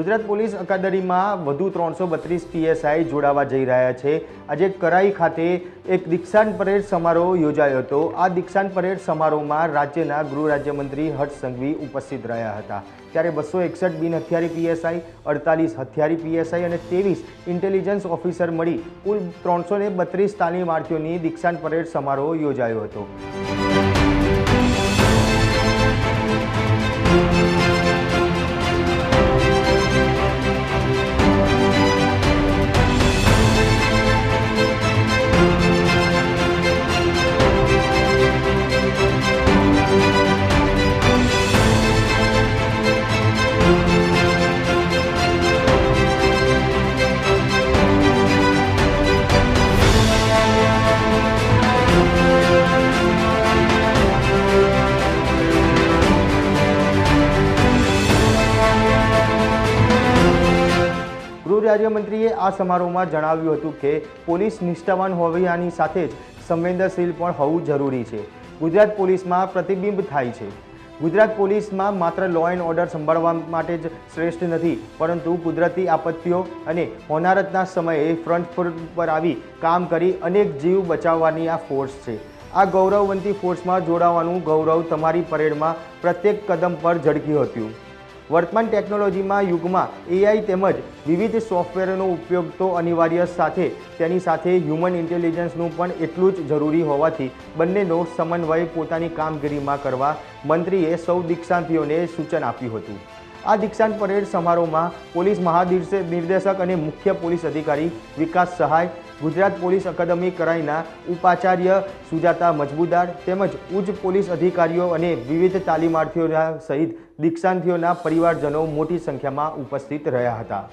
Gujarat police અકાદમીમાં વધુ 332 PSI જોડાવા જઈ રહ્યા છે। આજે કરાઈ ખાતે એક દીક્ષાંત પરેડ સમારોહ યોજાયો હતો। આ દીક્ષાંત પરેડ સમારોહમાં રાજ્યના ગૃહ રાજ્યમંત્રી હર્ષ સંઘવી ઉપસ્થિત રહ્યા હતા। ત્યારે 261 બિન હથિયારી પીએસઆઈ, 48 હથિયારી પીએસઆઈ અને 23 ઇન્ટેલિજન્સ ઓફિસર મળી કુલ 332 તાલીમાર્થીઓની દીક્ષાંત પરેડ સમારોહ યોજાયો હતો। ગૃહ રાજ્યમંત્રીએ આ સમારોહમાં જણાવ્યું હતું કે પોલીસ નિષ્ઠાવાન હોવાની સાથે જ સંવેદનશીલ પણ હોવું જરૂરી છે। ગુજરાત પોલીસમાં પ્રતિબિંબ થાય છે। ગુજરાત પોલીસમાં માત્ર લો એન્ડ ઓર્ડર સંભાળવા માટે જ શ્રેષ્ઠ નથી, પરંતુ કુદરતી આપત્તિઓ અને હોનારતના સમયે ફ્રન્ટ પર આવી કામ કરી અનેક જીવ બચાવવાની આ ફોર્સ છે। આ ગૌરવવંતી ફોર્સમાં જોડાવાનું ગૌરવ તમારી પરેડમાં પ્રત્યેક કદમ પર ઝળક્યું હતું। વર્તમાન ટેકનોલોજીમાં યુગમાં એઆઈ તેમજ વિવિધ સોફ્ટવેરનો ઉપયોગ તો અનિવાર્ય સાથે તેની સાથે હ્યુમન ઇન્ટેલિજન્સનું પણ એટલું જ જરૂરી હોવાથી બંનેનો સમન્વય પોતાની કામગીરીમાં કરવા મંત્રીએ સૌ દીક્ષાંતીઓને સૂચન આપ્યું હતું। આ દીક્ષાંત પરેડ સમારોહમાં પોલીસ મહાનિર્દેશક અને મુખ્ય પોલીસ અધિકારી વિકાસ સહાય, ગુજરાત પોલીસ અકાદમી કરાઈના ઉપાચાર્ય સુજાતા મજમુદાર તેમજ ઉચ્ચ પોલીસ અધિકારીઓ અને વિવિધ તાલીમાર્થીઓ સહિત દીક્ષાંતીઓના પરિવારજનો મોટી સંખ્યામાં ઉપસ્થિત રહ્યા હતા।